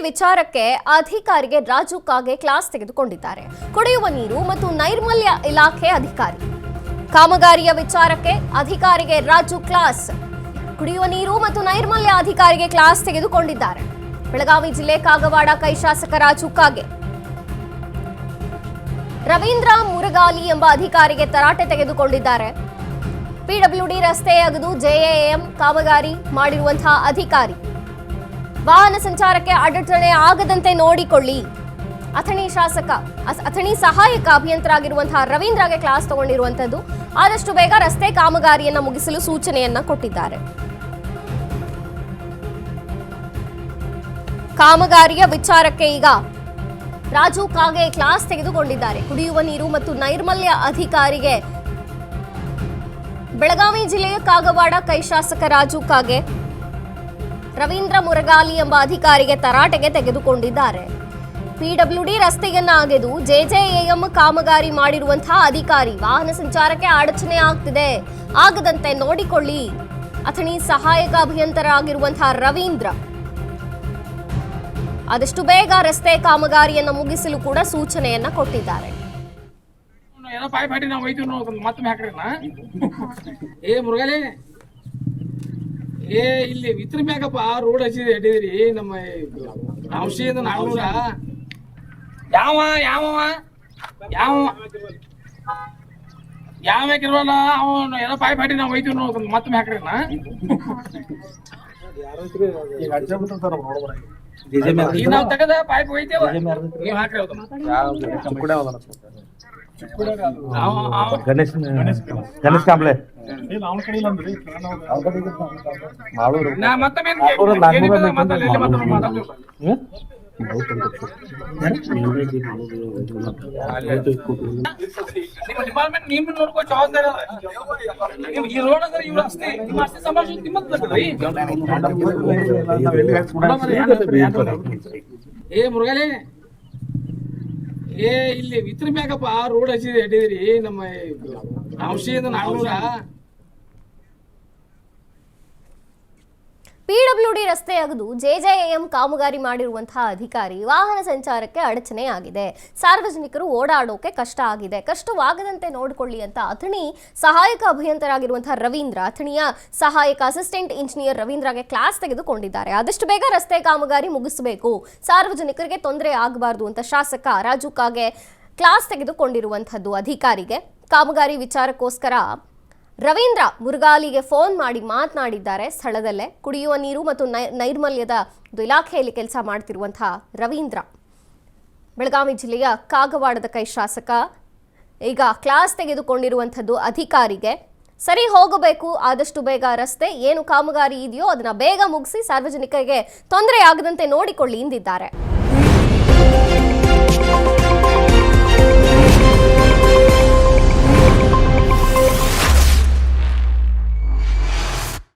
ವಿಚಾರಕ್ಕೆ ಅಧಿಕಾರಿಗೆ ರಾಜು ಕಾಗೆ ಕ್ಲಾಸ್ ತೆಗೆದುಕೊಂಡಿದ್ದಾರೆ. ಕುಡಿಯುವ ನೀರು ಮತ್ತು ನೈರ್ಮಲ್ಯ ಇಲಾಖೆ ಅಧಿಕಾರಿ ಕಾಮಗಾರಿಯ ವಿಚಾರಕ್ಕೆ ಅಧಿಕಾರಿಗೆ ರಾಜು ಕ್ಲಾಸ್. ಕುಡಿಯುವ ನೀರು ಮತ್ತು ನೈರ್ಮಲ್ಯ ಅಧಿಕಾರಿಗೆ ಕ್ಲಾಸ್ ತೆಗೆದುಕೊಂಡಿದ್ದಾರೆ. ಬೆಳಗಾವಿ ಜಿಲ್ಲೆ ಕಾಗವಾಡ ಕೈ ಶಾಸಕ ರಾಜು ಕಾಗೆ ರವೀಂದ್ರ ಮುರಗಾಲಿ ಎಂಬ ಅಧಿಕಾರಿಗೆ ತರಾಟೆ ತೆಗೆದುಕೊಂಡಿದ್ದಾರೆ. ಪಿಡಬ್ಲ್ಯೂಡಿ ರಸ್ತೆ ಅಗೆದು ಜೆಎಎಂ ಕಾಮಗಾರಿ ಮಾಡಿರುವಂತಹ ಅಧಿಕಾರಿ ವಾಹನ ಸಂಚಾರಕ್ಕೆ ಅಡಚಣೆ ಆಗದಂತೆ ನೋಡಿಕೊಳ್ಳಿ. ಅಥಣಿ ಸಹಾಯಕ ಅಭಿಯಂತರಾಗಿರುವಂತಹ ರವೀಂದ್ರಗೆ ಕ್ಲಾಸ್ ತಗೊಂಡಿರುವಂತದ್ದು. ಆದಷ್ಟು ಬೇಗ ರಸ್ತೆ ಕಾಮಗಾರಿಯನ್ನ ಮುಗಿಸಲು ಸೂಚನೆಯನ್ನ ಕೊಟ್ಟಿದ್ದಾರೆ. ಕಾಮಗಾರಿಯ ವಿಚಾರಕ್ಕೆ ಈಗ ರಾಜು ಕಾಗೆ ಕ್ಲಾಸ್ ತೆಗೆದುಕೊಂಡಿದ್ದಾರೆ. ಕುಡಿಯುವ ನೀರು ಮತ್ತು ನೈರ್ಮಲ್ಯ ಅಧಿಕಾರಿಗೆ ಬೆಳಗಾವಿ ಜಿಲ್ಲೆಯ ಕಾಗವಾಡ ಕೈ ಶಾಸಕ ರಾಜು ಕಾಗೆ ರವೀಂದ್ರ ಮುರಗಾಲಿ ಎಂಬ ಅಧಿಕಾರಿಗೆ ತರಾಟೆಗೆ ತೆಗೆದುಕೊಂಡಿದ್ದಾರೆ. ಪಿಡಬ್ಲ್ಯೂಡಿ ರಸ್ತೆಯನ್ನ ಅಗೆದು ಜೆಜೆಎಎಂ ಕಾಮಗಾರಿ ಮಾಡಿರುವಂತಹ ಅಧಿಕಾರಿ ವಾಹನ ಸಂಚಾರಕ್ಕೆ ಅಡಚಣೆ ಆಗದಂತೆ ನೋಡಿಕೊಳ್ಳಿ. ಅಥಣಿ ಸಹಾಯಕ ಅಭಿಯಂತರಾಗಿರುವಂತಹ ರವೀಂದ್ರ ಆದಷ್ಟು ಬೇಗ ರಸ್ತೆ ಕಾಮಗಾರಿಯನ್ನ ಮುಗಿಸಲು ಕೂಡ ಸೂಚನೆಯನ್ನ ಕೊಟ್ಟಿದ್ದಾರೆ. ಇಲ್ಲಿ ವಿತ್ರ ಮ್ಯಾಗಪ್ಪ ರೋಡ್ ಹಚ್ಚಿದೆ ಅಡ್ಡಿದ್ರಿ ನಮ್ಮ ಔಷಧಿಯಿಂದ ನಾಗೂರ ಯಾವ ಯಾವ ಯಾವ ಯಾವ ಹಾಕಿರ್ವಲ್ಲ ಅವನು ಏನೋ ಪಾಯ್ ಪಾಟಿ ನಾವು ಒಯ್ತೀವಿ ಮತ್ತೊಮ್ಮೆ ಹಾಕ್ರಿನ ನಾವು ತೆಗದ ಪಾಯ್ಪ್ ಒಯ್ತೇವ ನೀವು ಹಾಕ್ರಿ ಗಣೇಶ್ ಕಾಂಬ್ಳೆ ಡಿಪಾರ್ಟ್ಮೆಂಟ್ ನಿಮ್ ನೋಡ್ಕೋ ಜವಾಬ್ದಾರಿ ಈ ರೋಡ್ ಅಂದ್ರೆ ಇವ್ರ ಅಷ್ಟೇ ನಿಮ್ಮ ಅಷ್ಟೇ ಸಮಾಜ ಏ ಮುರುಗಲೇ ಇಲ್ಲಿ ವಿತ್ರ ಮ್ಯಾಗಪ್ಪ ರೋಡ್ ಹಚ್ಚಿದೆ ಅಡ್ಡಿದ್ರಿ ನಮ್ಮ ಔಷಧಿಯಿಂದ ನಾಗೂರ ಪಿಡಬ್ಲ್ಯೂಡಿ ರಸ್ತೆ ಅಗೆದು ಜೆಜೆಎಎಂ ಕಾಮಗಾರಿ ಮಾಡಿರುವಂತಹ ಅಧಿಕಾರಿ ವಾಹನ ಸಂಚಾರಕ್ಕೆ ಅಡಚಣೆ ಆಗಿದೆ. ಸಾರ್ವಜನಿಕರು ಓಡಾಡೋಕೆ ಕಷ್ಟ ಆಗಿದೆ. ಕಷ್ಟವಾಗದಂತೆ ನೋಡಿಕೊಳ್ಳಿ ಅಂತ ಅಥಣಿ ಸಹಾಯಕ ಅಭಿಯಂತರಾಗಿರುವಂತಹ ರವೀಂದ್ರ ಅಥಣಿಯ ಸಹಾಯಕ ಅಸಿಸ್ಟೆಂಟ್ ಇಂಜಿನಿಯರ್ ರವೀಂದ್ರಗೆ ಕ್ಲಾಸ್ ತೆಗೆದುಕೊಂಡಿದ್ದಾರೆ. ಆದಷ್ಟು ಬೇಗ ರಸ್ತೆ ಕಾಮಗಾರಿ ಮುಗಿಸಬೇಕು, ಸಾರ್ವಜನಿಕರಿಗೆ ತೊಂದರೆ ಆಗಬಾರದು ಅಂತ ಶಾಸಕ ರಾಜು ಕಾಗೆ ಕ್ಲಾಸ್ ತೆಗೆದುಕೊಂಡಿರುವಂತಹದ್ದು. ಅಧಿಕಾರಿಗೆ ಕಾಮಗಾರಿ ವಿಚಾರಕ್ಕೋಸ್ಕರ ರವೀಂದ್ರ ಮುರುಗಾಲಿಗೆ ಫೋನ್ ಮಾಡಿ ಮಾತನಾಡಿದ್ದಾರೆ. ಸ್ಥಳದಲ್ಲೇ ಕುಡಿಯುವ ನೀರು ಮತ್ತು ನೈರ್ಮಲ್ಯದ ಇಲಾಖೆಯಲ್ಲಿ ಕೆಲಸ ಮಾಡ್ತಿರುವಂತಹ ರವೀಂದ್ರ ಬೆಳಗಾವಿ ಜಿಲ್ಲೆಯ ಕಾಗವಾಡದ ಕೈ ಶಾಸಕ ಈಗ ಕ್ಲಾಸ್ ತೆಗೆದುಕೊಂಡಿರುವಂಥದ್ದು ಅಧಿಕಾರಿಗೆ. ಸರಿ ಹೋಗಬೇಕು, ಆದಷ್ಟು ಬೇಗ ರಸ್ತೆ ಏನು ಕಾಮಗಾರಿ ಇದೆಯೋ ಅದನ್ನ ಬೇಗ ಮುಗಿಸಿ ಸಾರ್ವಜನಿಕರಿಗೆ ತೊಂದರೆ ಆಗದಂತೆ ನೋಡಿಕೊಳ್ಳಿ ಎಂದಿದ್ದಾರೆ.